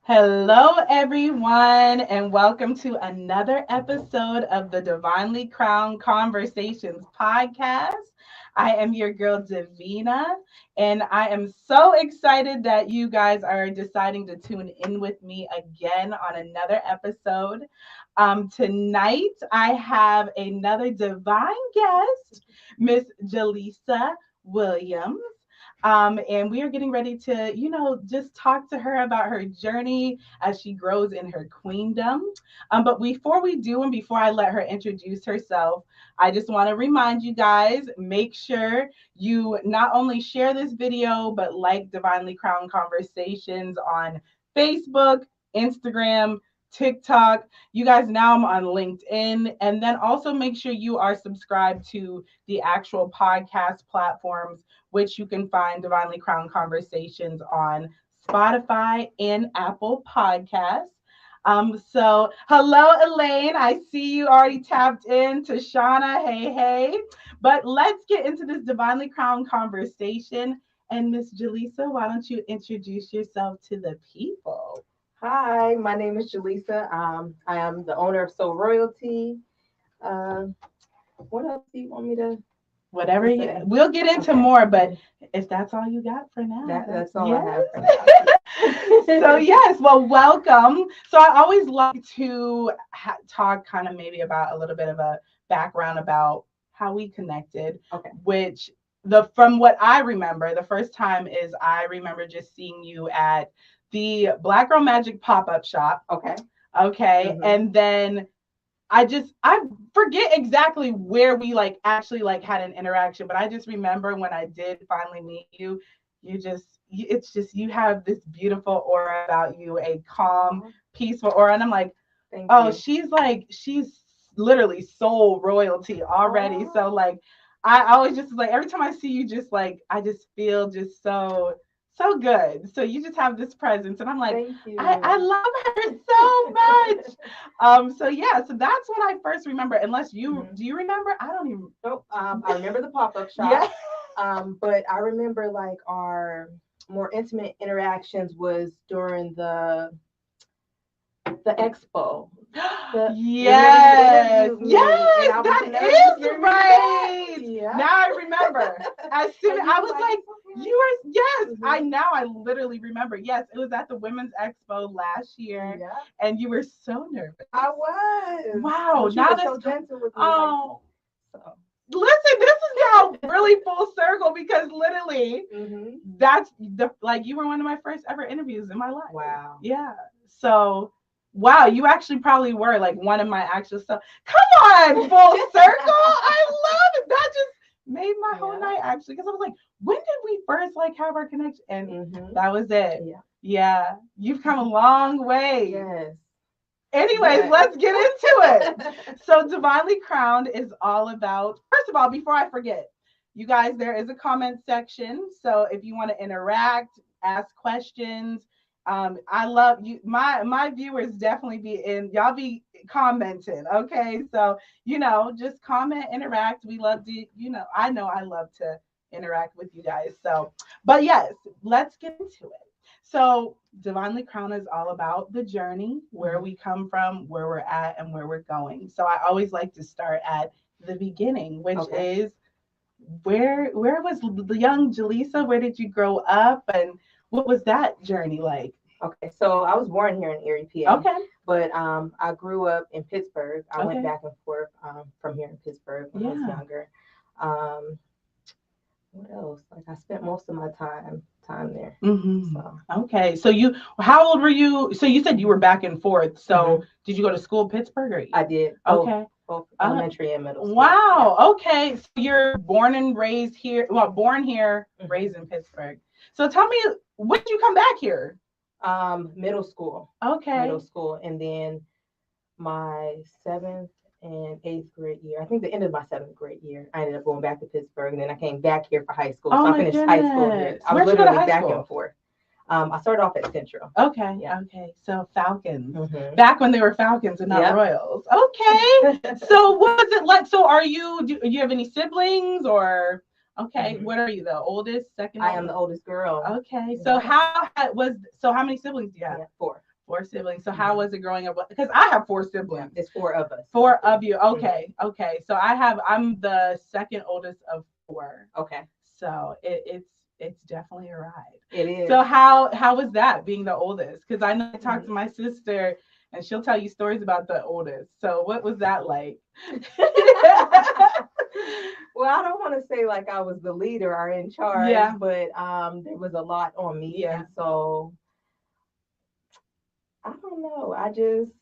Hello, everyone, and welcome to another episode of the Divinely Crowned Conversations podcast. I am your girl, Davina, and I am so excited that you guys are deciding to tune in with me again on another episode. Tonight, I have another divine guest, Miss Jaleesa Williams. And we are getting ready to, just talk to her about her journey as she grows in her queendom. But before we do, and before I let her introduce herself, I just want to remind you guys, make sure you not only share this video, but like Divinely Crowned Conversations on Facebook, Instagram, TikTok. You guys, now I'm on LinkedIn. And then also make sure you are subscribed to the actual podcast platforms, which you can find Divinely Crowned Conversations on Spotify and Apple Podcasts. So hello, Elaine. I see you already tapped in. Tashana, hey, hey. But let's get into this Divinely Crowned Conversation. And Miss Jaleesa, why don't you introduce yourself to the people? Hi, my name is Jaleesa. I am the owner of Soul Royalty. Uh, what else do you want me to Whatever say? We'll get into more, but if that's all you got for now, That's all yes. I have for now. So yes, well, welcome. So I always like to talk kind of maybe about a little bit of a background about how we connected. Okay. Which from what I remember, the first time is I remember just seeing you at the Black Girl Magic pop-up shop. Okay. Okay. Mm-hmm. And then I forget exactly where we actually had an interaction, but I just remember when I did finally meet you, it's just you have this beautiful aura about you, a calm, peaceful aura. And I'm like, Thank oh, you. she's literally soul royalty already. So I always just every time I see you, just I just feel just so good. So you just have this presence, and I'm like, I love her so much. So yeah, so that's what I first remember. Unless you do you remember? I don't even. Nope. I remember the pop-up shop. Yeah. But I remember our more intimate interactions was during the expo. Yes, that is right. Yeah. Now I remember. As soon as I was like, you were, yes, I literally remember. Yes, it was at the Women's Expo last year, and you were so nervous. I was. Wow. Now that's so gentle with me. Oh. Listen, this is now really full circle because literally that's you were one of my first ever interviews in my life. Wow. Yeah. So wow, you actually probably were one of my actual stuff. Come on, full circle. I love it. That just made my whole night actually, because I was like, when did we first have our connection? And that was it. Yeah. You've come a long way. Yes. Anyways, let's get into it. So Divinely Crowned is all about, first of all, before I forget, you guys, there is a comment section. So if you want to interact, ask questions, I love you. My viewers definitely y'all be commenting. Okay. So, just comment, interact. We love to, I know I love to interact with you guys. So, but yes, let's get into it. So Divinely Crowned is all about the journey, where we come from, where we're at, and where we're going. So I always like to start at the beginning, which is where was the young Jaleesa? Where did you grow up, and what was that journey like? Okay, so I was born here in Erie, PA. Okay. But I grew up in Pittsburgh. I went back and forth from here in Pittsburgh when I was younger. What else? I spent most of my time there. So. Okay. So how old were you? So you said you were back and forth. So did you go to school in Pittsburgh? Or I did. Okay. Both elementary and middle school. Wow. Yeah. Okay. So you're born and raised here. Well, born here, raised in Pittsburgh. So tell me, when did you come back here? Middle school. Okay. Middle school. And then my 7th and 8th grade year, I think the end of my 7th grade year, I ended up going back to Pittsburgh, and then I came back here for high school. So I finished high school here. I was literally back and forth. I started off at Central. Okay. Yeah. Okay. So Falcons. Back when they were Falcons and not Royals. Okay. So what was it like? So do you have any siblings or? Okay. What are you, the oldest, second? I am the oldest girl. Okay. So how many siblings do you have? 4. 4 siblings. So how was it growing up? Because I have 4 siblings. It's 4 of us. 4 of you. Okay. Okay. So I'm the second oldest of 4. Okay. So it's definitely a ride. It is. So how was that being the oldest? Because I know I talked to my sister and she'll tell you stories about the oldest. So what was that like? Well, I don't want to say like I was the leader or in charge, but there was a lot on me. Yeah. And so I don't know. I just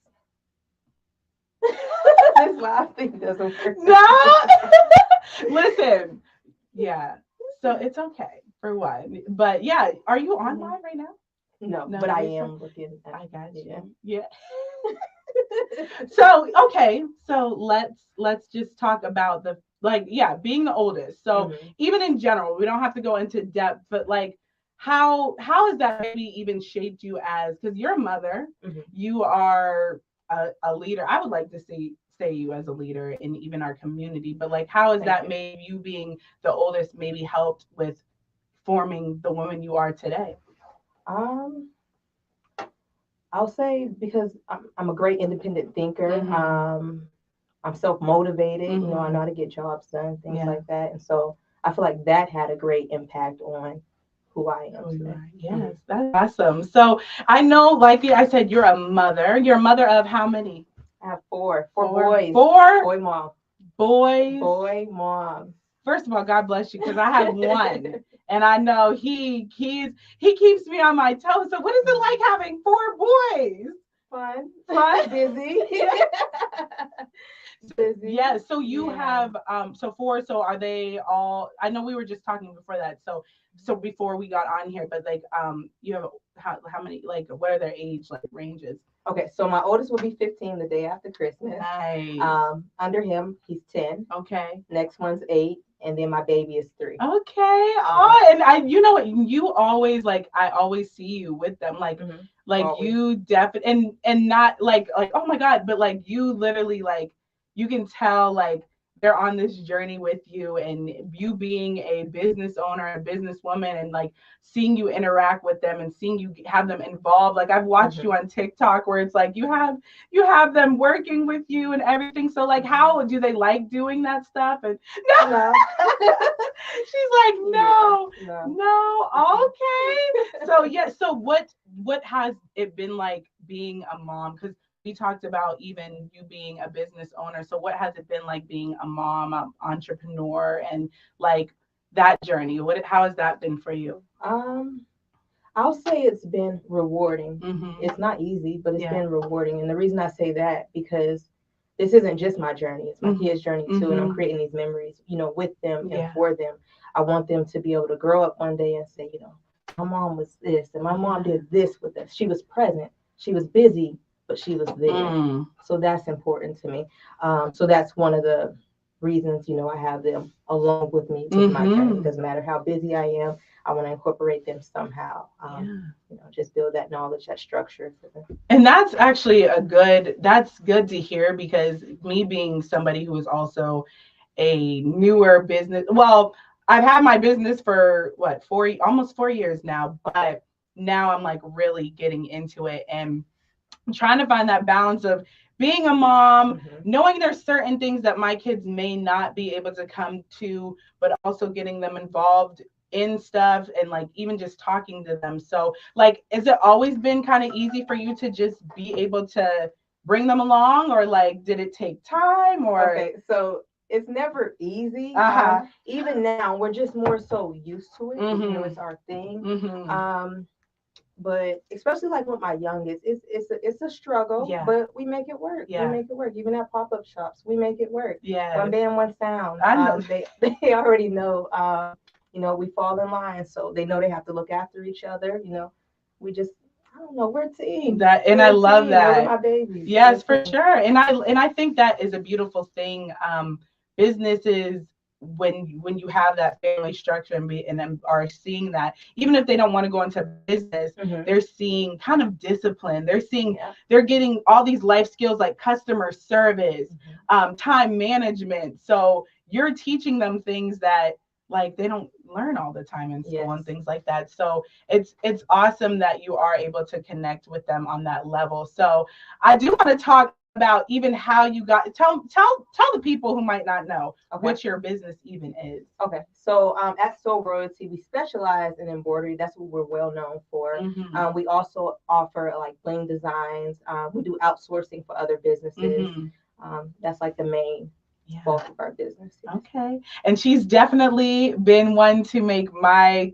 this laughing doesn't work. No. Listen. Yeah. So it's okay for one. But yeah, are you online right now? No, but I am looking at I got you. Yeah. So okay. So let's just talk about the being the oldest. So even in general, we don't have to go into depth, but like how has that maybe even shaped you as, because you're a mother, you are a leader. I would like to say you as a leader in even our community, but like how has that made you being the oldest maybe helped with forming the woman you are today? I'll say because I'm a great independent thinker. I'm self-motivated. You know, I know how to get jobs done, things like that. And so I feel like that had a great impact on who I am today. Yes, that's awesome. So I know, like I said, you're a mother. You're a mother of how many? I have 4 boys. 4? Boy mom. Boys. Boy mom. First of all, God bless you, because I have one. And I know he keeps me on my toes. So what is it like having 4 boys? Fun. Busy. Busy. Yeah. So you have 4. So are they all? I know we were just talking before that. So before we got on here, but like you have how many? Like what are their age like ranges? Okay, so my oldest will be 15 the day after Christmas. Nice. Under him, he's 10. Okay. Next one's 8, and then my baby is 3. Okay. Oh, and you always I always see you with them, like always. You definitely and not like oh my God, but like you literally you can tell they're on this journey with you, and you being a business owner, a businesswoman, and like seeing you interact with them and seeing you have them involved. Like I've watched you on TikTok where it's like you have them working with you and everything. So like how do they like doing that stuff? And no. She's like, no. Okay. So yeah. So what has it been like being a mom? Because we talked about even you being a business owner. So what has it been like being a mom, an entrepreneur, and like that journey? How has that been for you? I'll say it's been rewarding. It's not easy, but it's been rewarding. And the reason I say that, because this isn't just my journey, it's my kids' journey too. And I'm creating these memories, with them and for them. I want them to be able to grow up one day and say, my mom was this, and my mom did this with us. She was present. She was busy, but she was there. So that's important to me. So that's one of the reasons, I have them along with me with my journey. It doesn't matter how busy I am. I want to incorporate them somehow. Just build that knowledge, that structure for them. And that's actually that's good to hear, because me being somebody who is also a newer business, well, I've had my business for almost 4 years now, but now I'm like really getting into it and I'm trying to find that balance of being a mom, knowing there's certain things that my kids may not be able to come to, but also getting them involved in stuff and like even just talking to them. So like, has it always been kind of easy for you to just be able to bring them along, or like did it take time? Or okay, so it's never easy. Even now, we're just more so used to it. It's our thing. But especially like with my youngest, it's a struggle. But we make it work. We make it work. Even at pop-up shops, we make it work. One band, one sound. I know. They already know. We fall in line, so they know they have to look after each other. We just, I don't know, we're a team. I love that. Those are my babies. Yes, for sure. And I think that is a beautiful thing. Businesses, when you have that family structure and them are seeing that, even if they don't want to go into business, they're seeing kind of discipline. They're seeing they're getting all these life skills like customer service, time management. So you're teaching them things that like they don't learn all the time in school Yes. and things like that. So it's awesome that you are able to connect with them on that level. So I do want to talk about even how you got tell the people who might not know what your business even is. Okay, so at Soul Royalty, we specialize in embroidery. That's what we're well known for. We also offer like bling designs. We do outsourcing for other businesses. That's like the main bulk of our business. Okay. And she's definitely been one to make my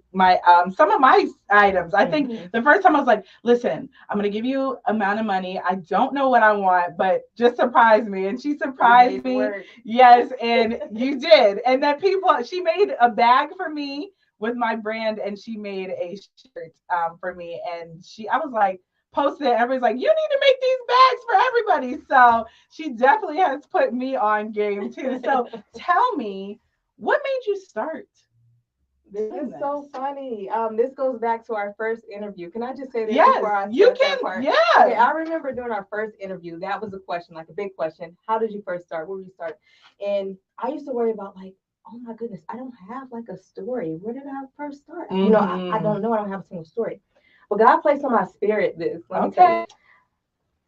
some of my items. I think the first time I was like, listen, I'm gonna give you amount of money. I don't know what I want, but just surprise me. And she surprised me. Yes, and you did. And then she made a bag for me with my brand, and she made a shirt for me. And I was like, posted it. Everybody's like, you need to make these bags for everybody. So she definitely has put me on game too. So tell me, what made you start? This is so funny. This goes back to our first interview. Can I just say this before I start that part? Yeah. Okay, I remember doing our first interview. That was a question, like a big question. How did you first start? Where did you start? And I used to worry about like, oh my goodness, I don't have like a story. Where did I first start? You know, I don't know. I don't have a single story. But God placed on my spirit this. Okay.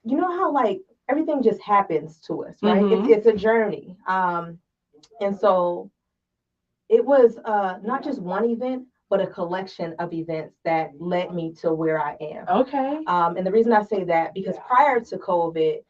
You know how like everything just happens to us, right? It's a journey. And so it was not just one event, but a collection of events that led me to where I am. Okay. And the reason I say that, because prior to COVID,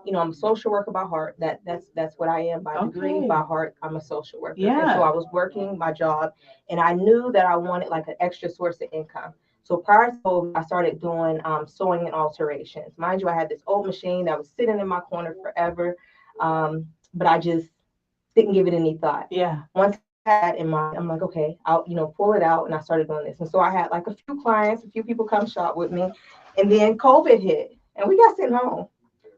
you know, I'm a social worker by heart. That's what I am by degree. By heart, I'm a social worker. Yeah. And so I was working my job, and I knew that I wanted like an extra source of income. So prior to COVID, I started doing sewing and alterations. Mind you, I had this old machine that was sitting in my corner forever, but I just didn't give it any thought. Yeah. Once I had in mind, I'm like, okay, I'll pull it out, and I started doing this. And so I had like a few clients, a few people come shop with me, and then COVID hit, and we got sent home.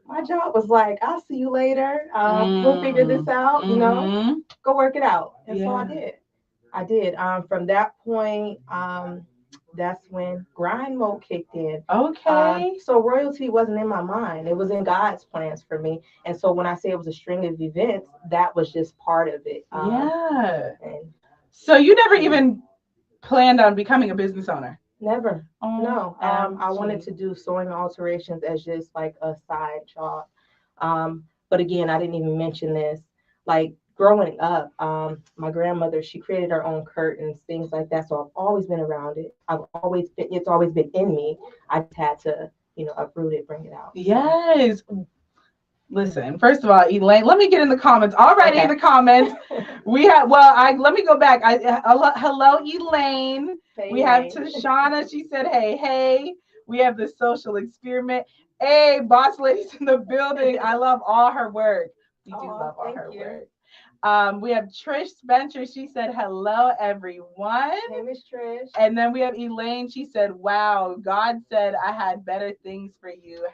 My job was like, I'll see you later. We'll figure this out. You know, go work it out. And so I did. From that point, that's when grind mode kicked in. Okay. So royalty wasn't in my mind. It was in God's plans for me. And so when I say it was a string of events, that was just part of it. So you never even planned on becoming a business owner? Never. No. I wanted to do sewing alterations as just like a side job. But again, I didn't even mention this. Like growing up, my grandmother, she created her own curtains, things like that. So I've always been around it. It's always been in me. I just had to, uproot it, bring it out. Yes. Listen, first of all, Elaine, let me get in the comments. Already in the comments, we have, let me go back. Hello, Elaine. Hey, we have Tashana. She said, hey. We have the social experiment. Hey, boss ladies in the building. I love all her work. We do love all her work. We have Trish Spencer. She said, hello, everyone. Hey, Miss Trish. And then we have Elaine. She said, wow, God said I had better things for you.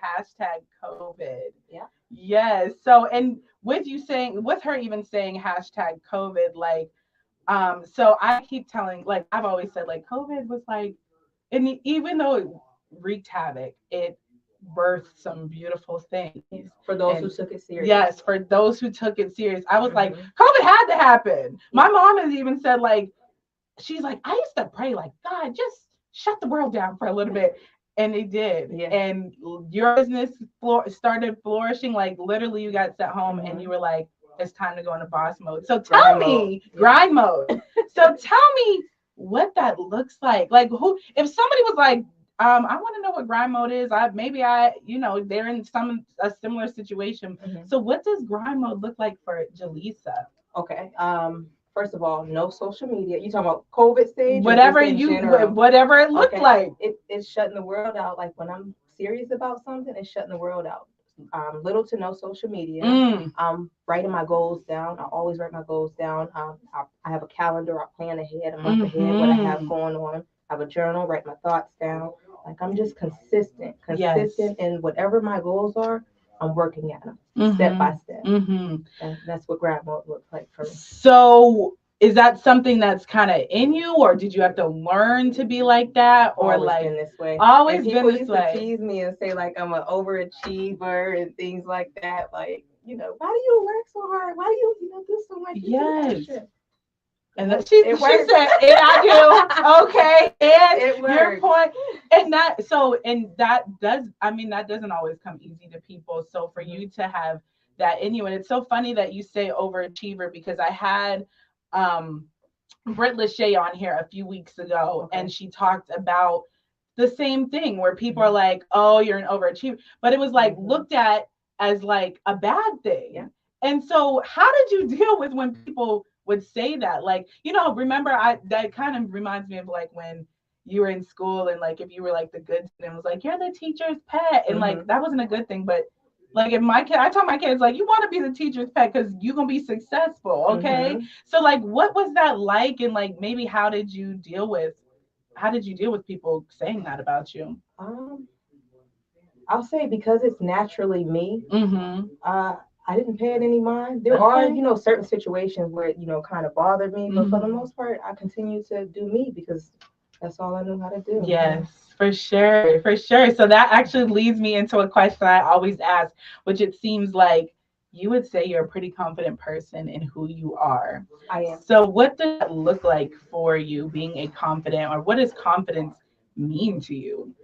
#COVID. Yeah. Yes. So, and with her even saying #COVID, like, so I keep telling, like, I've always said, like, COVID was like, and even though it wreaked havoc, it birthed some beautiful things for those who took it serious. Yes, for those who took it serious. I was like, COVID had to happen. My mom has even said, like, she's like, I used to pray, like, God, just shut the world down for a little bit. And it did. Yeah. And your business started flourishing. Like, literally, you got sent home and you were like, it's time to go into boss mode. So tell me, grind mode. So tell me what that looks like. Like, if somebody was like, I want to know what grind mode is. They're in a similar situation. So what does grind mode look like for Ja Leesa? Okay. First of all, no social media. You talking about COVID stage? Whatever it looked like. It's shutting the world out. Like when I'm serious about something, it's shutting the world out. Little to no social media. I'm writing my goals down. I always write my goals down. I have a calendar. I plan ahead, a month ahead, what I have going on. I have a journal, write my thoughts down. Like I'm just consistent in whatever my goals are. I'm working at them step by step. That's what grind mode looks like for me. So is that something that's kind of in you, or did you have to learn to be like that, or always been this way? Always been this way. People used to tease me and say like I'm an overachiever and things like that. Like, why do you work so hard? Why do you do so much? Yes. And she said, and I do. Okay. And your point. And that doesn't always come easy to people. So for you to have that in you, and it's so funny that you say overachiever, because I had Britt Lachey on here a few weeks ago, and she talked about the same thing where people are like, oh, you're an overachiever. But it was like looked at as like a bad thing. Yeah. And so how did you deal with when people would say that? Like, remember, that kind of reminds me of like when you were in school, and like if you were like the good student, it was like, you're the teacher's pet. And like that wasn't a good thing. But like if I told my kids, like, you want to be the teacher's pet because you're gonna be successful. Okay. So like what was that like? And like maybe how did you deal with people saying that about you? I'll say because it's naturally me. I didn't pay it any mind. There are, certain situations where it, kind of bothered me, but for the most part, I continue to do me because that's all I know how to do. Yes, for sure, for sure. So that actually leads me into a question I always ask, which it seems like you would say you're a pretty confident person in who you are. I am. So what does that look like for you, being a confident, or what does confidence mean to you?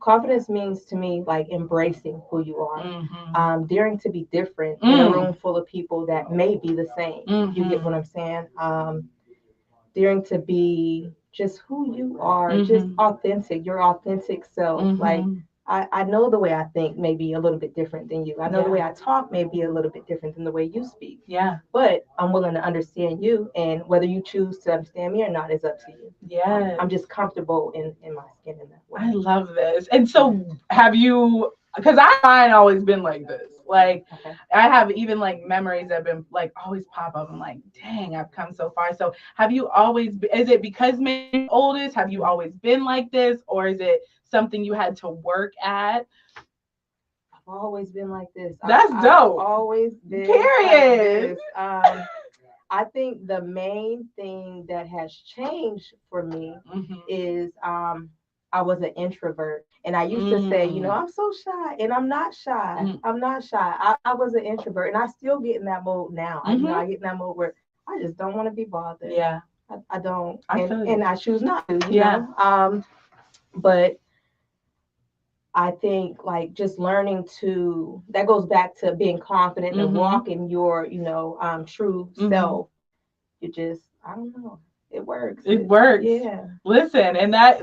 Confidence means to me like embracing who you are, daring to be different in a room full of people that may be the same. You get what I'm saying? Daring to be just who you are, just authentic, your authentic self. Like I know the way I think may be a little bit different than you. I know the way I talk may be a little bit different than the way you speak. Yeah. But I'm willing to understand you, and whether you choose to understand me or not is up to you. Yeah. I'm just comfortable in my skin in that way. I love this. And so have you, because mine always been like this. Like I have even like memories that have been like always pop up. I'm like, dang, I've come so far. So have you always, is it because maybe you're oldest? Have you always been like this? Or is it something you had to work at? I've always been like this. That's dope. I've always been. Period. Like this. I think the main thing that has changed for me is I was an introvert. And I used to say, I'm so shy. And I'm not shy. I'm not shy. I was an introvert. And I still get in that mode now. I get in that mode where I just don't want to be bothered. Yeah. I don't. And I choose not to, you know. But I think like just learning to, that goes back to being confident and walking your, true self. You just, I don't know. It works. It works. Yeah. Listen, and I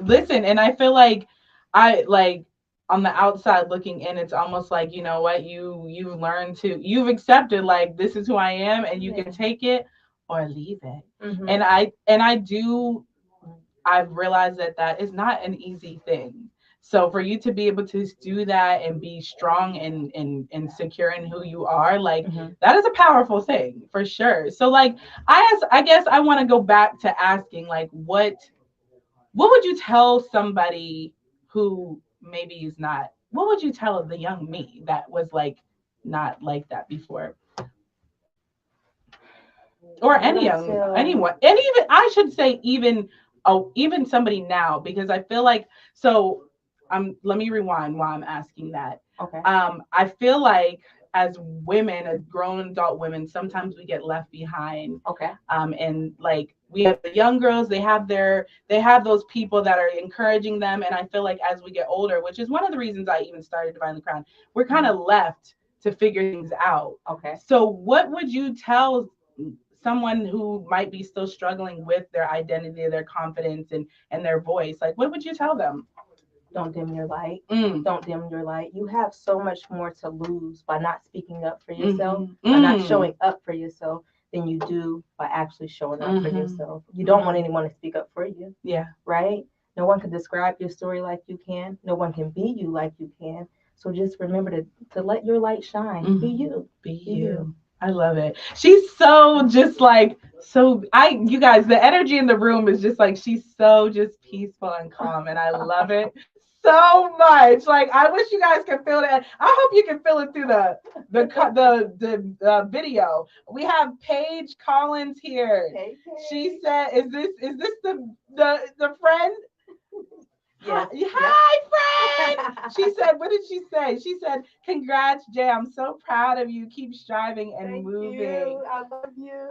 feel like on the outside looking in, it's almost like, you know what, you've learned you've accepted like this is who I am, and you can take it or leave it. And I've realized that is not an easy thing. So for you to be able to do that and be strong and secure in who you are, like that is a powerful thing for sure. So like I guess I want to go back to asking like what would you tell somebody who maybe is not, what would you tell the young me that was like not like that before? Or anyone, and even I should say even somebody now, because I feel like let me rewind while I'm asking that. Okay. I feel like as women, as grown adult women, sometimes we get left behind. Okay. And like we have the young girls, they have those people that are encouraging them. And I feel like as we get older, which is one of the reasons I even started Divinely Crowned, we're kind of left to figure things out. Okay. So what would you tell someone who might be still struggling with their identity, their confidence, and their voice? Like, what would you tell them? Don't dim your light. Don't dim your light. You have so much more to lose by not speaking up for yourself, by not showing up for yourself, than you do by actually showing up for yourself. You don't want anyone to speak up for you. Yeah. Right? No one can describe your story like you can. No one can be you like you can. So just remember to let your light shine. Be you. Be you. I love it. She's so just like, you guys, the energy in the room is just like, she's so just peaceful and calm, and I love it so much. Like, I wish you guys could feel that. I hope you can feel it through the video. We have Paige Collins here. Hey, she said, "Is this the friend?" Yes. Hi, friend. She said, what did she say? She said, congrats, Jay. I'm so proud of you. Keep striving and Thank moving. You. I love you.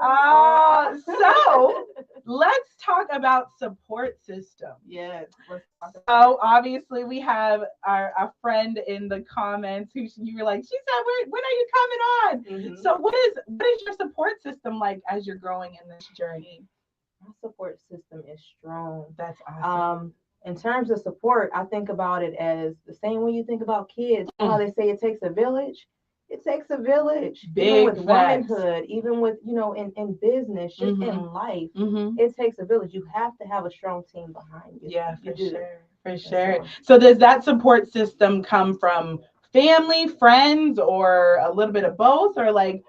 So let's talk about support system. Yes. So obviously we have a friend in the comments who you were like, she said, when are you coming on? Mm-hmm. So what is your support system like as you're growing in this journey? My support system is strong. That's awesome. In terms of support, I think about it as the same way you think about kids. You know how they say it takes a village? It takes a village. Big even with facts. womanhood, even with, in business, just in life, it takes a village. You have to have a strong team behind you. Yeah, you for do. sure. For sure. So does that support system come from family, friends, or a little bit of both? Or like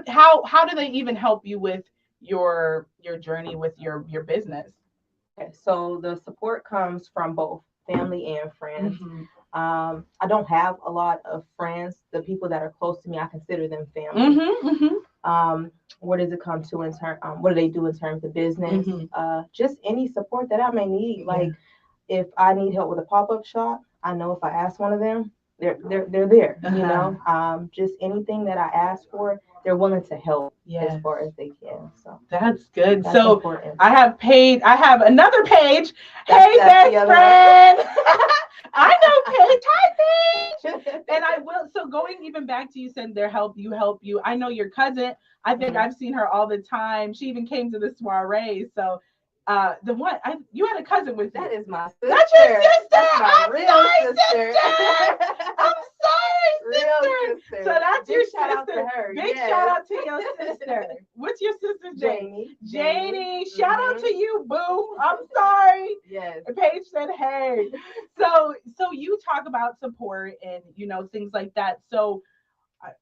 how do they even help you with your journey with your business? Okay, so the support comes from both family and friends. I don't have a lot of friends. The people that are close to me, I consider them family. What does it come to in terms? What do they do in terms of business? Just any support that I may need. Like if I need help with a pop-up shop, I know if I ask one of them, they're there. You know, just anything that I ask for, they're willing to help as far as they can. So that's good. That's so important. I have another page. Hey, best friend. I know Paige. Hi, Paige. And I will. So going even back to you said they help you. I know your cousin. I think I've seen her all the time. She even came to the soiree. So the one you had a cousin with you. That is my sister. That's your sister. That's my real sister. I'm sorry, sister. Real sister. So that's Big your shout sister. Out to her. Big shout out to your sister. What's your sister's name? Janie. Shout out to you, boo. I'm sorry. Yes. Paige said, "Hey." So you talk about support and things like that. So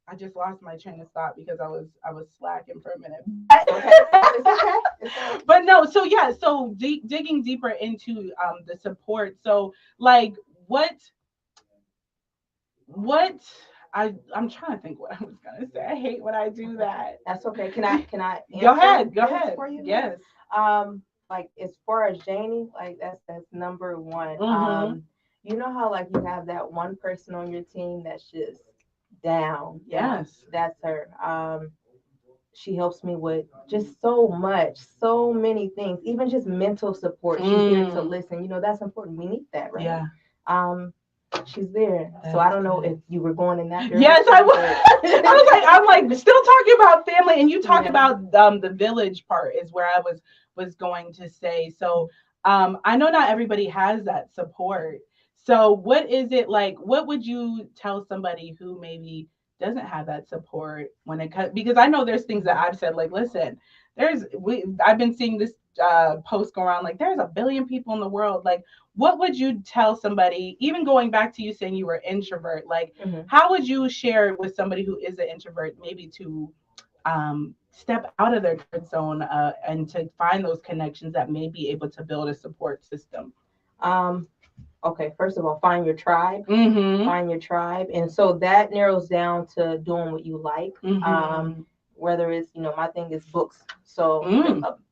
I just lost my train of thought because I was slacking for a minute. But no, so yeah, so digging deeper into the support. So like what I'm trying to think what I was gonna say. I hate when I do that. That's okay. Can I Go ahead. For you? Yes. Like as far as Janie, like that's number one. You know how like you have that one person on your team that's just down. Yes. That's her. She helps me with just so much, so many things, even just mental support. She's there to listen. That's important. We need that, right? Yeah. She's there. So I don't know if you were going in that direction. Yes, I was. I'm like still talking about family, and you talk about the village part is where I was going to say. So I know not everybody has that support. So what is it like? What would you tell somebody who maybe doesn't have that support when it comes? Because I know there's things that I've said like, listen, I've been seeing this post go around like there's a billion people in the world. Like, what would you tell somebody? Even going back to you saying you were introvert, like how would you share with somebody who is an introvert, maybe to step out of their comfort zone and to find those connections that may be able to build a support system? Okay, first of all, find your tribe. Find your tribe. And so that narrows down to doing what you like. Whether it's, my thing is books. So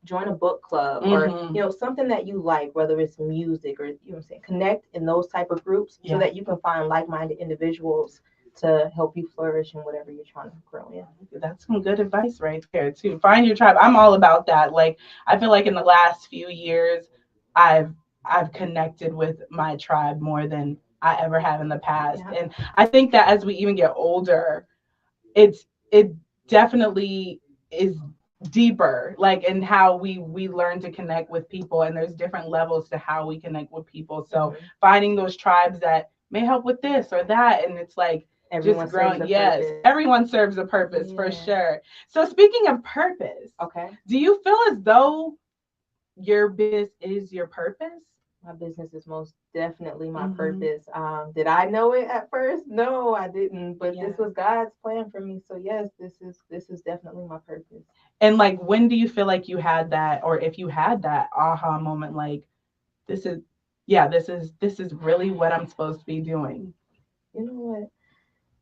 join a book club or, something that you like, whether it's music or, connect in those type of groups so that you can find like-minded individuals to help you flourish in whatever you're trying to grow in. That's some good advice right there too. Find your tribe. I'm all about that. Like, I feel like in the last few years, I've connected with my tribe more than I ever have in the past. Yeah. And I think that as we even get older, it definitely is deeper, like in how we learn to connect with people, and there's different levels to how we connect with people. So finding those tribes that may help with this or that, and it's like everyone just growing. Yes, everyone serves a purpose for sure. So speaking of purpose, do you feel as though your business is your purpose? My business is most definitely my purpose. Did I know it at first? No, I didn't. But this was God's plan for me. So yes, this is definitely my purpose. And like, when do you feel like you had that, or if you had that aha moment, like this is really what I'm supposed to be doing? You know what?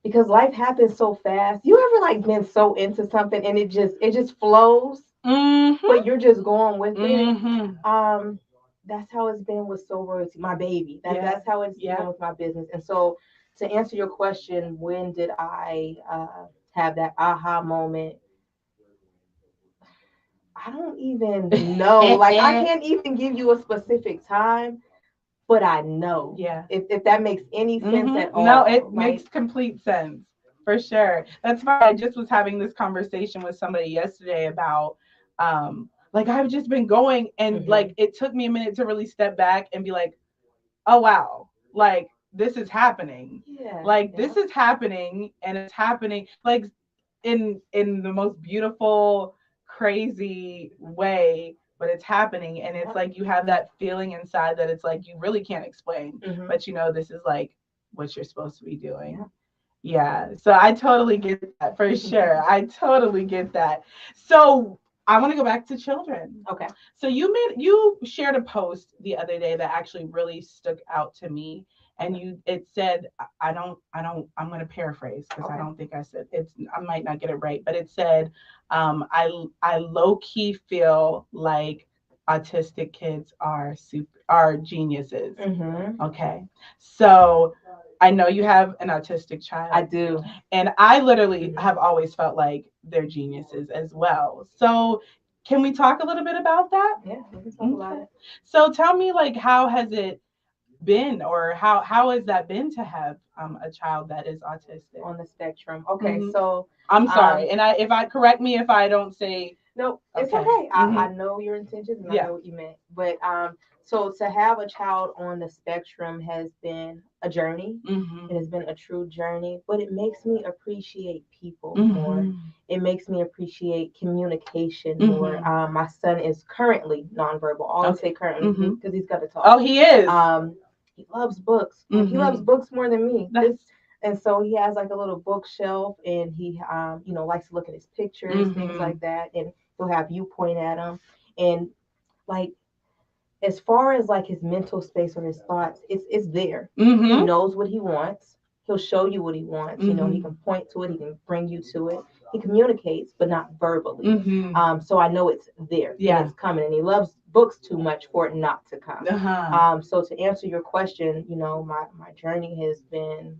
Because life happens so fast. You ever like been so into something and it just flows, but you're just going with it. that's how it's been with Soul Royalty, my baby. That's how it's been with my business. And so to answer your question, when did I have that aha moment? I don't even know. Like, I can't even give you a specific time, but I know. Yeah. If that makes any sense at all. No, it makes complete sense. For sure. That's funny. I just was having this conversation with somebody yesterday about like I've just been going and like it took me a minute to really step back and be like, oh wow, like this is happening. Yeah. Like this is happening, and it's happening like in the most beautiful, crazy way, but it's happening. And it's like you have that feeling inside that it's like you really can't explain, but you know this is like what you're supposed to be doing. Yeah. So I totally get that for sure. I totally get that. So I want to go back to children. Okay. So you shared a post the other day that actually really stuck out to me. And it said, I'm going to paraphrase because I don't think I said I might not get it right, but it said, I low key feel like autistic kids are geniuses. Okay. So I know you have an autistic child. I do. And I literally have always felt like they're geniuses as well. So can we talk a little bit about that? Yeah, we can talk about it. So tell me, like, how has it been, or how has that been to have a child that is autistic on the spectrum? Okay, so I'm sorry, and correct me if I don't say. No, it's okay. I know your intentions and I know what you meant. But so to have a child on the spectrum has been a journey. It has been a true journey, but it makes me appreciate people more. It makes me appreciate communication more. My son is currently nonverbal. I'll say currently because he's got to talk. Oh, he is. He loves books. He loves books more than me. And so he has like a little bookshelf, and he likes to look at his pictures, things like that, and he'll have you point at him. And like, as far as like his mental space or his thoughts, it's there. He knows what he wants. He'll show you what he wants. You know, he can point to it. He can bring you to it. He communicates, but not verbally. So I know it's there. Yeah, it's coming, and he loves books too much for it not to come. So to answer your question, my journey has been.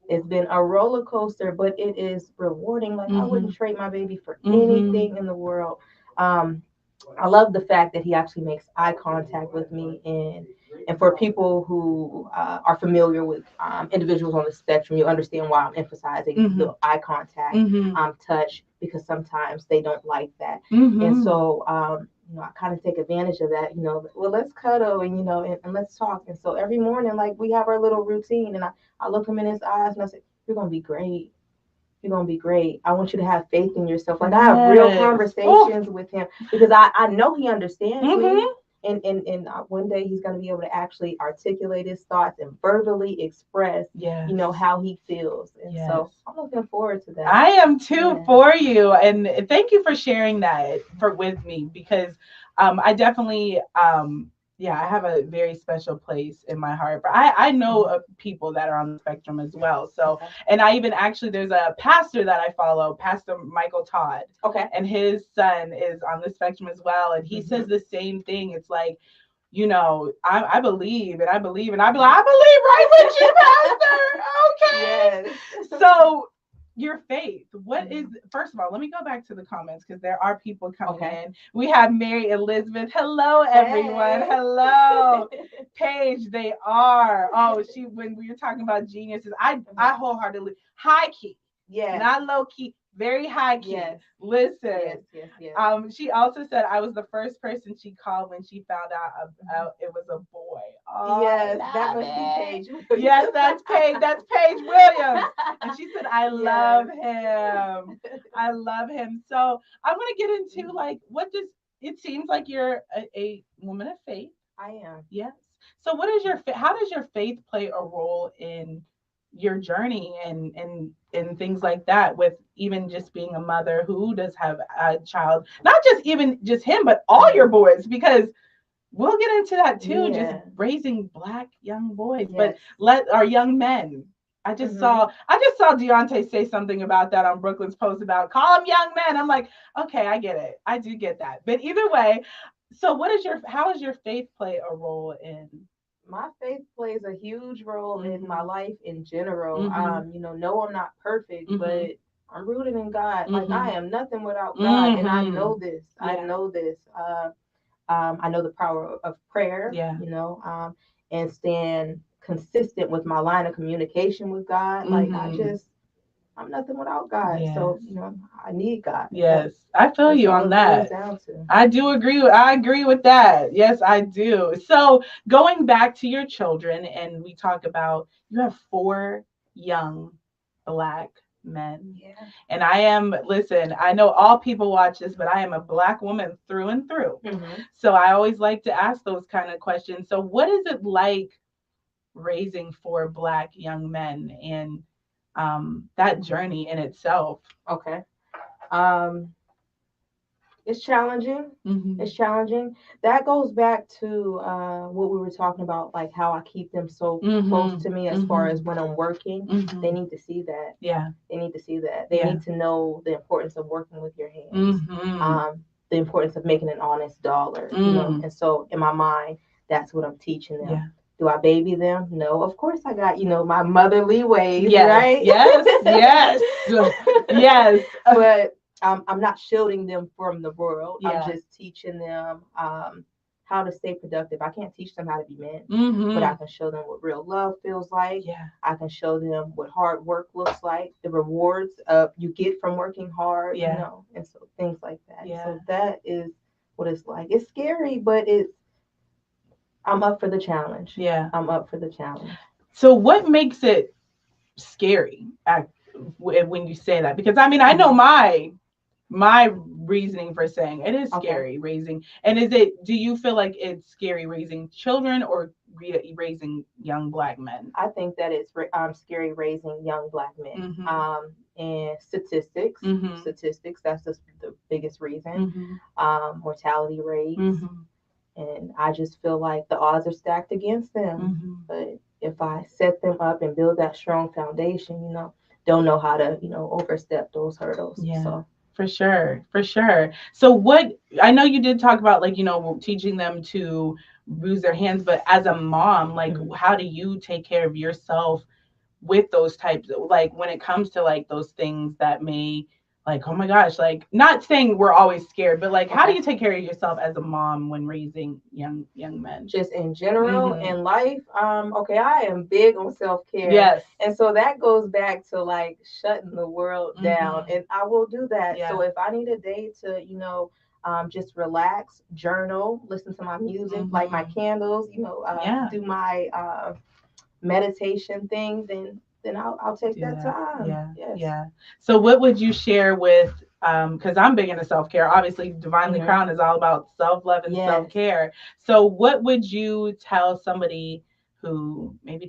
It's been a roller coaster, but it is rewarding. Like, I wouldn't trade my baby for anything in the world. I love the fact that he actually makes eye contact with me. And for people who are familiar with individuals on the spectrum, you understand why I'm emphasizing the eye contact, touch, because sometimes they don't like that. And so, I kind of take advantage of that, well, let's cuddle and, and let's talk. And so every morning, like, we have our little routine, and I look him in his eyes and I say, you're going to be great. You're going to be great. I want you to have faith in yourself. Like, I have real conversations with him because I know he understands me. And one day he's going to be able to actually articulate his thoughts and verbally express, how he feels. And so I'm looking forward to that. I am too for you. And thank you for sharing that with me, because I definitely, I have a very special place in my heart. But I know of people that are on the spectrum as well. So, and I even there's a pastor that I follow, Pastor Michael Todd. Okay. And his son is on the spectrum as well. And he says the same thing. It's like, I believe, and I believe, and I believe right with you, Pastor. Okay. Yes. So your faith, what is, first of all, let me go back to the comments because there are people coming in. We have Mary Elizabeth. Hello, everyone. Hey. Hello. Paige, they are. Oh, when we were talking about geniuses, I wholeheartedly, high key. Yeah. Not low key. Very high key. Yes. Listen. Yes. She also said I was the first person she called when she found out it was a boy. Oh, yes, that must be Paige Williams. Yes, that's Paige. That's Paige Williams. And she said, I love him. I love him. So I'm going to get into like, it seems like you're a woman of faith. I am. Yes. So how does your faith play a role in your journey and things like that, with even just being a mother who does have a child, not just him, but all your boys, because we'll get into that too, just raising Black young boys, but our young men. I just saw Deontay say something about that on Brooklyn's post about call them young men. I'm like, okay, I get it. I do get that. But either way, So how does your faith play a role in? My faith plays a huge role in my Mm-hmm. life in general. Mm-hmm. No, I'm not perfect, Mm-hmm. but I'm rooted in God. Like Mm-hmm. I am nothing without God, and I Mm-hmm. know this. I Yeah. know this. I know the power of prayer. Yeah. And staying consistent with my line of communication with God. Like Mm-hmm. I'm nothing without God. Yes. So I need God. Yes. I feel That's you all on it boils that. down to. I agree with that. Yes, I do. So going back to your children, and we talk about you have four young Black men. Yeah. And listen, I know all people watch this, but I am a Black woman through and through. Mm-hmm. So I always like to ask those kind of questions. So what is it like raising four Black young men and that journey in itself? Okay. Um, it's challenging. Mm-hmm. It's challenging. That goes back to what we were talking about, like how I keep them so close to me as far as when I'm working. Mm-hmm. They need to see that. Yeah. They need to see that. They need to know the importance of working with your hands. Mm-hmm. The importance of making an honest dollar. And so in my mind, that's what I'm teaching them. Yeah. Do I baby them? No, of course I got my motherly ways, Yes, right? yes, yes, yes. But I'm not shielding them from the world. Yeah. I'm just teaching them how to stay productive. I can't teach them how to be men, Mm-hmm. but I can show them what real love feels like. Yeah. I can show them what hard work looks like, the rewards you get from working hard, Yeah. and so things like that. Yeah. So that is what it's like. It's scary, but I'm up for the challenge. Yeah. I'm up for the challenge. So what makes it scary when you say that? Because I mean, I know my reasoning for saying it is scary raising. And do you feel like it's scary raising children or raising young Black men? I think that it's scary raising young Black men. Mm-hmm. And statistics, Mm-hmm. that's just the biggest reason. Mm-hmm. Mortality rates. Mm-hmm. And I just feel like the odds are stacked against them. Mm-hmm. But if I set them up and build that strong foundation, don't know how to, overstep those hurdles. Yeah. So. For sure. For sure. So I know you did talk about like, teaching them to use their hands, but as a mom, like how do you take care of yourself with those types of, like when it comes to like those things that may like, oh my gosh, like not saying we're always scared, but like how do you take care of yourself as a mom when raising young men? Just in general in life, I am big on self-care. Yes. And so that goes back to like shutting the world down, and I will do that. Yeah. So if I need a day to, just relax, journal, listen to my music, light my candles, do my meditation thing, then I'll take that time. Yeah. Yes. Yeah. So what would you share with because I'm big into self-care. Obviously, Divinely Crowned is all about self-love and self-care. So what would you tell somebody who maybe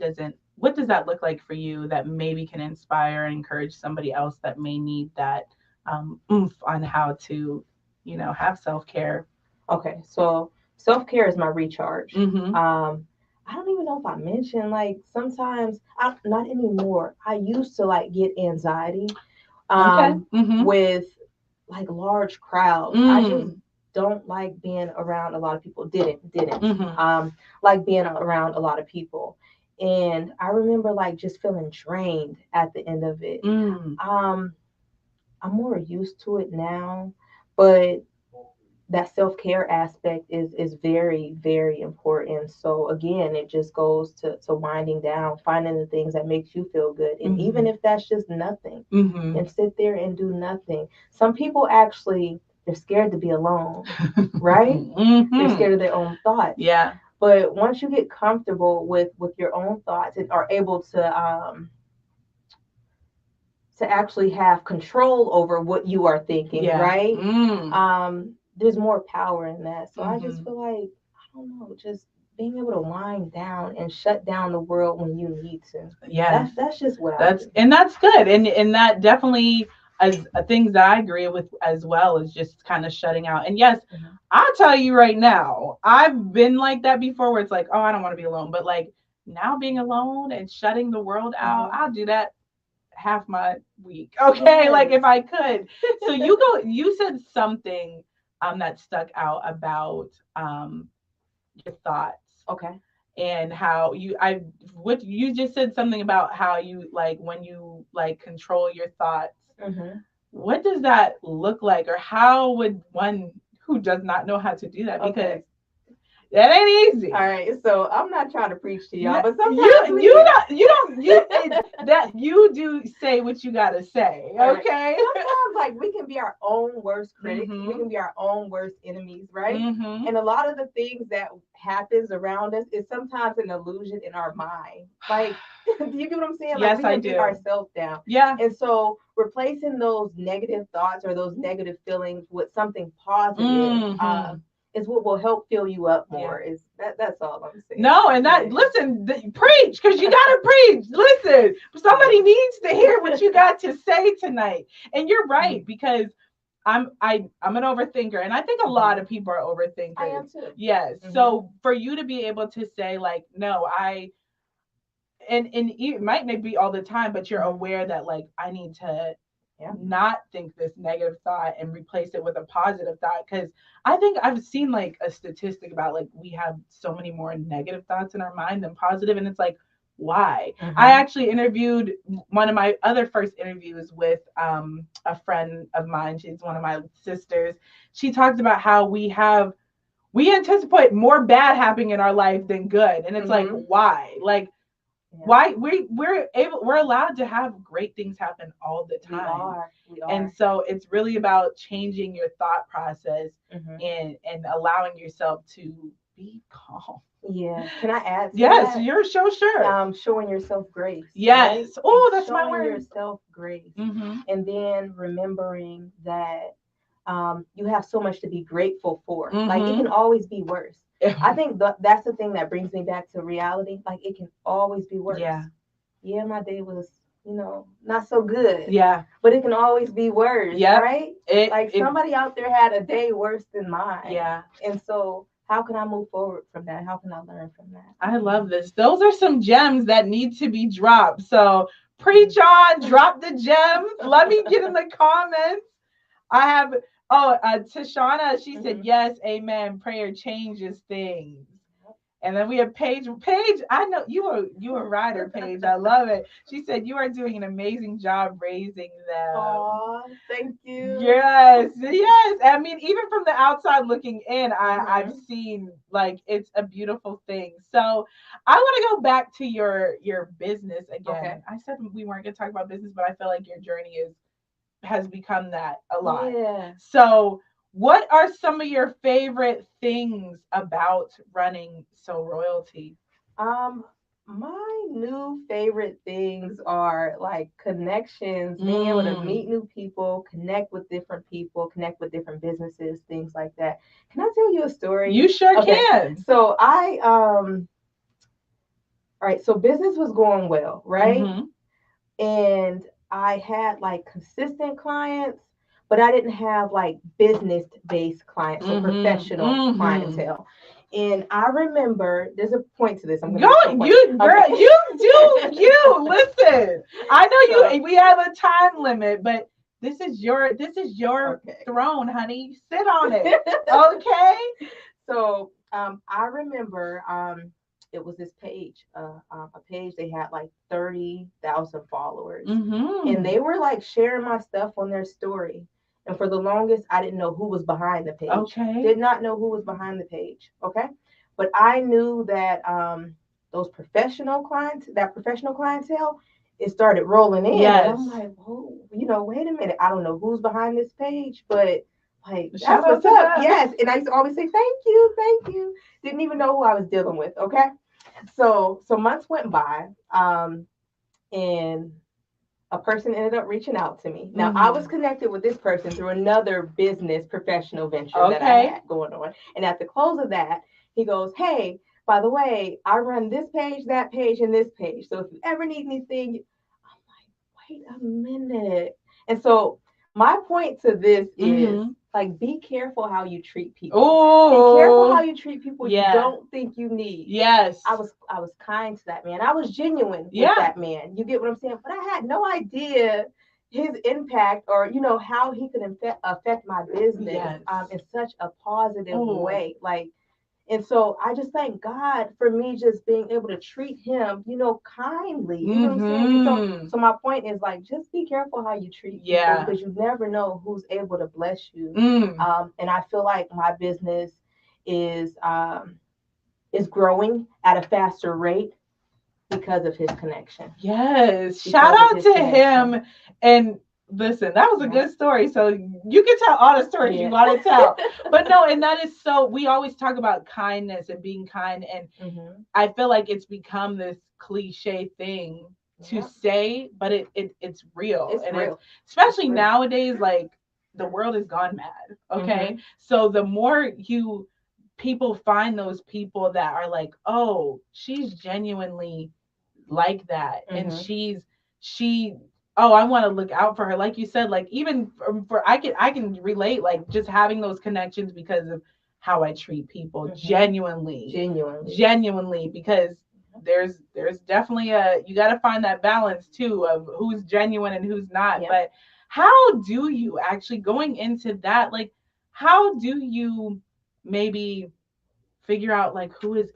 what does that look like for you that maybe can inspire and encourage somebody else that may need that oomph on how to, have self-care? Okay, so self-care is my recharge. I don't even know if I mentioned, like, sometimes not anymore. I used to like get anxiety with like large crowds. I just don't like being around a lot of people. Didn't like being around a lot of people. And I remember like just feeling drained at the end of it. I'm more used to it now, but that self-care aspect is very, very important. So again, it just goes to winding down, finding the things that makes you feel good. And even if that's just nothing, and sit there and do nothing. Some people actually, they're scared to be alone, right? They're scared of their own thoughts. Yeah. But once you get comfortable with your own thoughts and are able to actually have control over what you are thinking, right? There's more power in that. So I just feel like, I don't know, just being able to wind down and shut down the world when you need to. Yeah. That's just what I do. And that's good. And that definitely as things that I agree with as well is just kind of shutting out. And yes, I'll tell you right now, I've been like that before where it's like, oh, I don't want to be alone. But like now being alone and shutting the world out, I'll do that half my week. Okay. Like if I could. So you said something that stuck out about your thoughts. Okay. And how what you just said something about how you like when you like control your thoughts. Mm-hmm. What does that look like, or how would one who does not know how to do that? Because Okay. that ain't easy. All right, so I'm not trying to preach to y'all, No, but sometimes you do say what you gotta say, okay? Sometimes, like, we can be our own worst critics. Mm-hmm. We can be our own worst enemies, right? Mm-hmm. And a lot of the things that happens around us is sometimes an illusion in our mind. Like, do you get what I'm saying? Yes, like, we I can do. beat ourselves down. Yeah. And so replacing those negative thoughts or those negative feelings with something positive, Mm-hmm. is what will help fill you up more. Yeah. That's all I'm saying. No, and that listen, preach, because you gotta preach. Listen, somebody needs to hear what you got to say tonight. And you're right, because I'm an overthinker, and I think a lot of people are overthinkers. I am too. Yes. Mm-hmm. So for you to be able to say like, no, and it might not be all the time, but you're aware that like I need to not think this negative thought and replace it with a positive thought. Because I think I've seen like a statistic about like we have so many more negative thoughts in our mind than positive, and it's like, why? I actually interviewed one of my other first interviews with a friend of mine. She's one of my sisters. She talked about how we anticipate more bad happening in our life than good, and it's like, why? Like, why we're allowed to have great things happen all the time. We are. And so it's really about changing your thought process and allowing yourself to be calm. Yeah. Can I add to yes, that? You're so sure. Showing yourself grace. Yes. Right? Oh, that's showing my word. Yourself grace. And then remembering that you have so much to be grateful for. Like, it can always be worse. I think that's the thing that brings me back to reality. Like, it can always be worse. Yeah, my day was, not so good. Yeah. But it can always be worse, right? Somebody out there had a day worse than mine. Yeah. And so how can I move forward from that? How can I learn from that? I love this. Those are some gems that need to be dropped. So preach on, drop the gems. Let me get in the comments. I have Tashana, she said, yes, amen. Prayer changes things. And then we have Paige. Paige, I know you a writer, Paige. I love it. She said, you are doing an amazing job raising them. Aw, thank you. Yes. I mean, even from the outside looking in, I've seen like it's a beautiful thing. So I want to go back to your business again. Okay. I said we weren't going to talk about business, but I feel like your journey has become that a lot. Yeah. So what are some of your favorite things about running So Royalty? My new favorite things are like connections, being able to meet new people, connect with different businesses, things like that. Can I tell you a story? You sure can. So all right, so business was going well, right? And I had like consistent clients, but I didn't have like business-based clients, so professional clientele. And I remember, there's a point to this. I'm going to you do you listen. I know we have a time limit, but this is your throne, honey. Sit on it. Okay. So I remember it was this page, a page, they had like 30,000 followers. And they were like sharing my stuff on their story. And for the longest, I didn't know who was behind the page. Okay. Did not know who was behind the page. Okay. But I knew that those professional clientele, it started rolling in. Yes. And I'm like, oh, wait a minute. I don't know who's behind this page, but like, that's what's up. Yes. And I used to always say, thank you. Didn't even know who I was dealing with. Okay. So months went by, and a person ended up reaching out to me. Now, I was connected with this person through another business professional venture that I had going on. And at the close of that, he goes, hey, by the way, I run this page, that page, and this page. So if you ever need anything, I'm like, wait a minute. And so my point to this is, like, be careful how you treat people. Be careful how you treat people you don't think you need. Yes. I was kind to that man. I was genuine with that man. You get what I'm saying? But I had no idea, his impact, or how he could affect my business in such a positive way. Like, and so I just thank God for me just being able to treat him, kindly. You know what I'm saying? So my point is, like, just be careful how you treat people, because you never know who's able to bless you. And I feel like my business is growing at a faster rate because of his connection. Yes. Shout out to him. And listen, that was a good story. So you can tell all the stories you want to tell. But no, and that is so, we always talk about kindness and being kind. And I feel like it's become this cliche thing to say, but it's real. It's real. Especially nowadays, like, the world has gone mad. Okay. So the more people find those people that are like, oh, she's genuinely like that, and I want to look out for her, like you said, like, even for I can relate, like, just having those connections because of how I treat people, genuinely, because there's definitely you got to find that balance too of who's genuine and who's not. But how do you actually, going into that, like, how do you maybe figure out, like, who is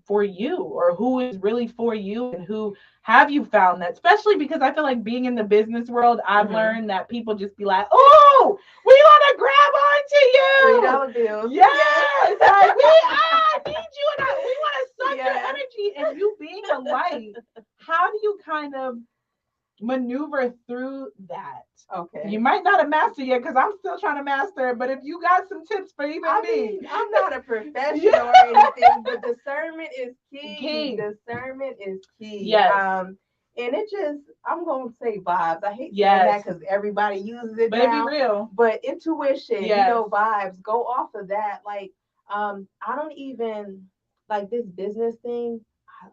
for you, or who is really for you, and who have you found that, especially because I feel like being in the business world, I've learned that people just be like, oh, we want to grab onto you. $3 bills. Yes. Like, I need you, and we want to suck your energy, and you being a light. How do you kind of maneuver through that? Okay. You might not have mastered yet, because I'm still trying to master it, but if you got some tips for even me. I'm not a professional or anything, but discernment is key. Discernment is key. Yes. And it just, I'm going to say vibes. I hate saying that because everybody uses it but now. But it be real. But intuition, vibes, go off of that. Like, I don't even, like, this business thing,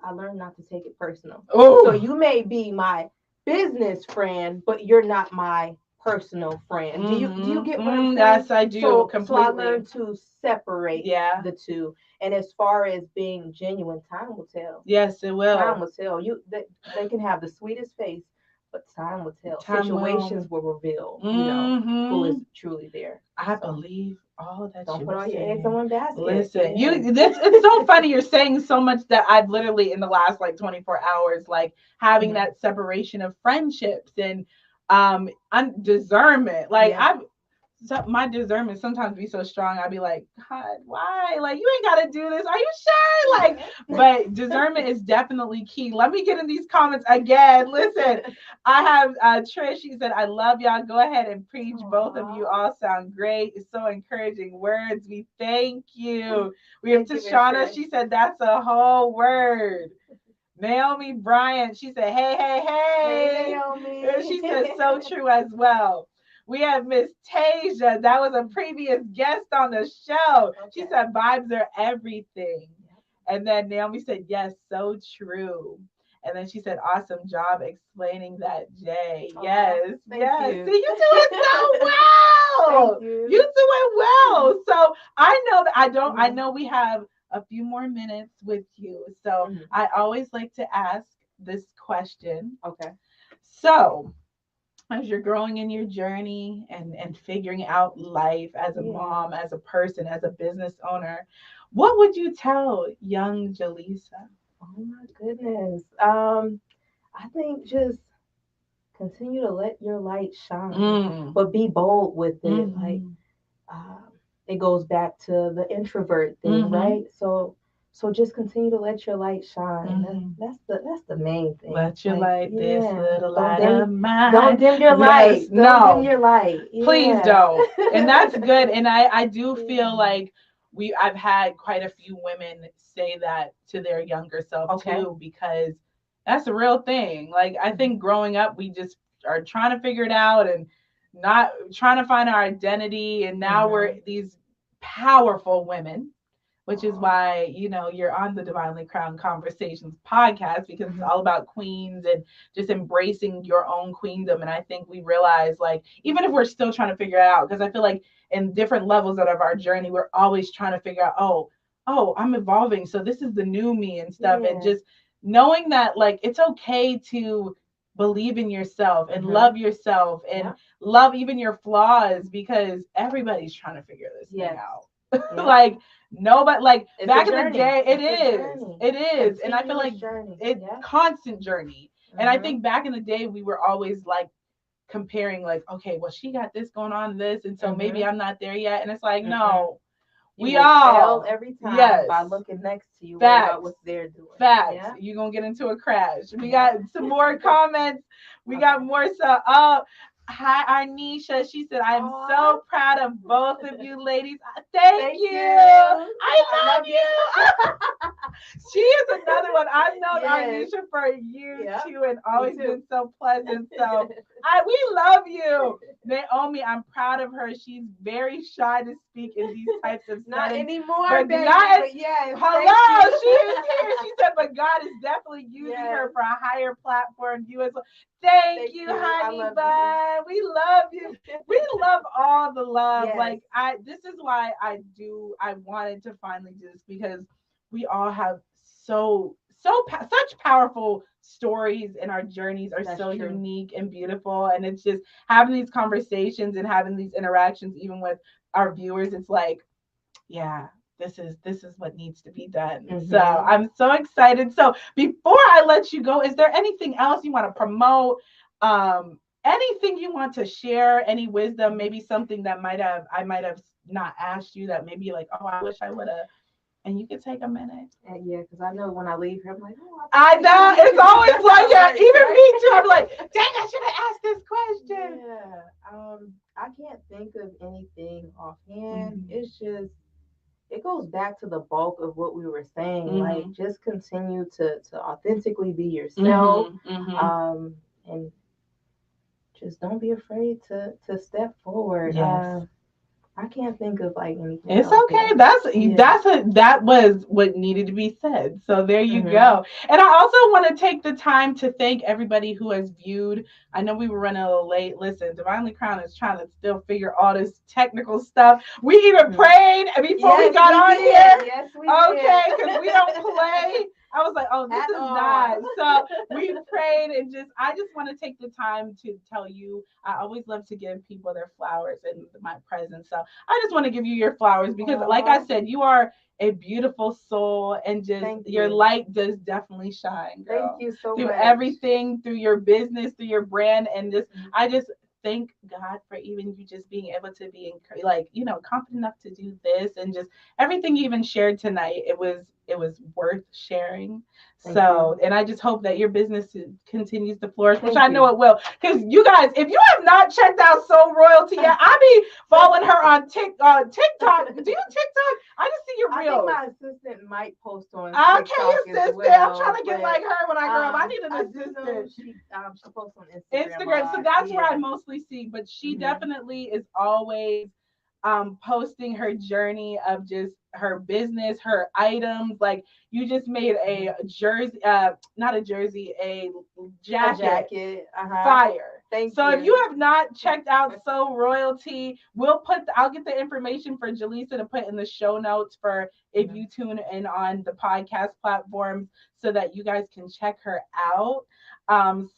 I learned not to take it personal. Ooh. So you may be my business friend, but you're not my personal friend. Do you get what I'm saying? Yes, I do. Completely. So I learned to separate the two. And as far as being genuine, time will tell. Yes, it will. Time will tell. They can have the sweetest face, but time will tell. Situations will reveal, who is truly there. I believe all that. Don't put all your eggs in one basket. Listen, it's so funny. You're saying so much that I've literally, in the last, like, 24 hours, like, having that separation of friendships and discernment. Like, my discernment sometimes be so strong. I'd be like, God, why? Like, you ain't got to do this. Are you sure? Like, but discernment is definitely key. Let me get in these comments again. Listen, I have Trish. She said, I love y'all. Go ahead and preach. Aww. Both of you all sound great. It's so encouraging words. We thank you. We have Tashana. She said, that's a whole word. Naomi Bryant. She said, hey. Hey, Naomi. She said, so true as well. We have Miss Tasia. That was a previous guest on the show. Okay. She said, vibes are everything. And then Naomi said, yes, so true. And then she said, awesome job explaining that, Jay. Yes. Thank you. See, you doing so well. Thank you. You doing well. So I know that I know we have a few more minutes with you. So I always like to ask this question. Okay. So, as you're growing in your journey and figuring out life as a mom, as a person, as a business owner, what would you tell young Ja Leesa? Oh my goodness. I think just continue to let your light shine, but be bold with it. Like, it goes back to the introvert thing, right? So just continue to let your light shine. That's the main thing. Let your light, this little light of mine. Don't dim your light. Don't dim your light. Please don't. And that's good. And I do feel like I've had quite a few women say that to their younger self too, because that's a real thing. Like, I think growing up, we just are trying to figure it out and not trying to find our identity. And now we're these powerful women, which is why, you're on the Divinely Crowned Conversations podcast, because it's all about queens and just embracing your own queendom. And I think we realize, like, even if we're still trying to figure it out, because I feel like in different levels of our journey, we're always trying to figure out, oh, I'm evolving. So this is the new me and stuff. And just knowing that, like, it's okay to believe in yourself and love yourself and love even your flaws, because everybody's trying to figure this thing out. Like nobody, like it's back in the day, it is. And I feel like it's constant journey. And I think back in the day, we were always like comparing, like, okay, well, she got this going on, this, and so maybe I'm not there yet. And it's like, no, we all fail every time by looking next to you about what they're doing. Facts. Yeah? You're gonna get into a crash. We got some more comments. We got more. So, hi, Arnisha. She said, I am so proud of both of you ladies. Thank you. I love you. She is another one. I've known Arnisha for years too, and always been so pleasant. So we love you. Naomi, I'm proud of her. She's very shy to speak in these types of settings. Not anymore, but baby. Hello, she is here. She said, but God is definitely using her for a higher platform. You as well. Thank you, honey bun. We love you. We love all the love. Like this is why I wanted to finally do this, because we all have such powerful stories, and our journeys are unique and beautiful. And it's just having these conversations and having these interactions, even with our viewers. It's like, this is what needs to be done. So I'm so excited. So before I let you go, is there anything else you want to promote? Anything you want to share? Any wisdom? Maybe something that I might have not asked you that maybe like, oh, I wish I would have. And you can take a minute. Because I know when I leave here, I'm like, oh, I know. It's always like that. Even me too. I'm like, dang, I should have asked this question. I can't think of anything offhand. It's just, it goes back to the bulk of what we were saying. Like, just continue to authentically be yourself. And just don't be afraid to step forward. I can't think of like anything. It's okay. That was what needed to be said. So there you go. And I also want to take the time to thank everybody who has viewed. I know we were running a little late. Listen, Divinely Crowned is trying to still figure all this technical stuff. We even prayed before we got on here. Yes, we did. Because we don't play. I was like, oh, this is nice. So we prayed, and I just want to take the time to tell you, I always love to give people their flowers in my presence. So I just want to give you your flowers, because like I said, you are a beautiful soul, and just your light does definitely shine, girl. Thank you so much. Through everything, through your business, through your brand, and I just thank God for even you just being able to be confident enough to do this, and just everything you even shared tonight. It was worth sharing. And I just hope that your business continues to flourish, which I know it will. Because you guys, if you have not checked out Soul Royalty yet, I be following her on TikTok. Do you TikTok? I just see your reels. I think my assistant might post on TikTok. Okay, assistant. I'm trying to get like her when I grow up. I need an assistant. She posts on Instagram. So that's where I mostly see. But she definitely is always posting her journey of just her business, her items. Like, you just made a jersey, not a jersey, a jacket. Fire. Thank you. So if you have not checked out Soul Royalty, I'll get the information for Ja Leesa to put in the show notes for if you tune in on the podcast platforms, so that you guys can check her out.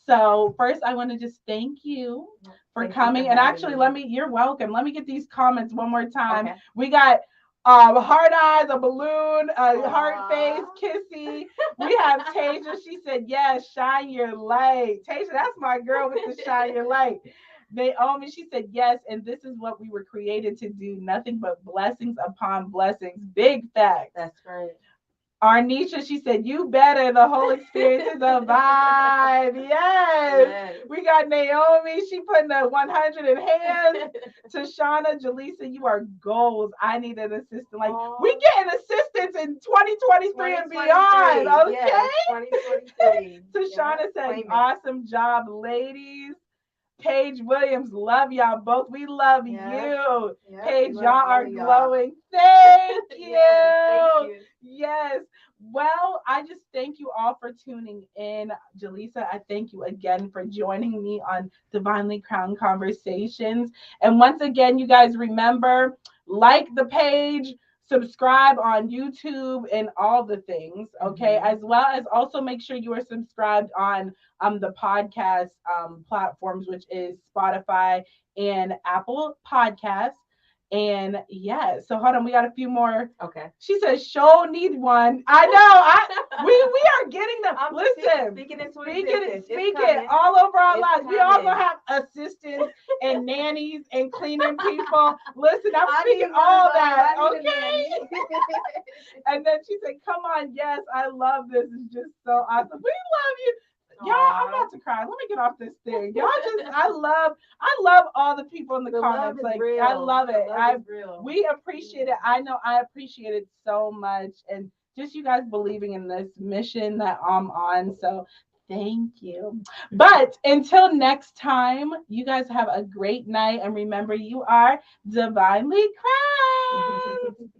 So first I want to just thank you for coming. And actually, you're welcome. Let me get these comments one more time. Okay. We got heart eyes, a balloon, a heart face, kissy. We have Tasia. She said, yes, shine your light. Tasia, that's my girl with the shine your light. Naomi, she said, yes, and this is what we were created to do. Nothing but blessings upon blessings. Big facts. That's right. Arnisha, she said, you better. The whole experience is a vibe. Yes. We got Naomi. She putting the 100 in hands. Tashana, Ja Leesa, you are goals. I need an assistant. Like, we getting assistants in 2023 and beyond. Okay. Yes, 2023. Tashana said, awesome job, ladies. Paige Williams, love y'all both. We love you. Paige, y'all are glowing. Thank you. Thank you. Yes. Well, I just thank you all for tuning in. Ja Leesa, I thank you again for joining me on Divinely Crowned Conversations. And once again, you guys remember, like the page, subscribe on YouTube and all the things, okay? As well as also make sure you are subscribed on the podcast platforms, which is Spotify and Apple Podcasts. And yeah, so hold on, we got a few more. Okay. She says, "Show need one." I know. We are getting them. Listen, speaking all over our lives. We all gonna have assistants and nannies and cleaning people. Listen, I'm speaking all that. Okay. And then she said, "Come on, yes, I love this. It's just so awesome. We love you." Y'all, I'm about to cry. Let me get off this thing. Y'all just, I love all the people in the comments. Like, real. I love it. We appreciate it. I know I appreciate it so much. And just you guys believing in this mission that I'm on. So thank you. But until next time, you guys have a great night. And remember, you are divinely crowned.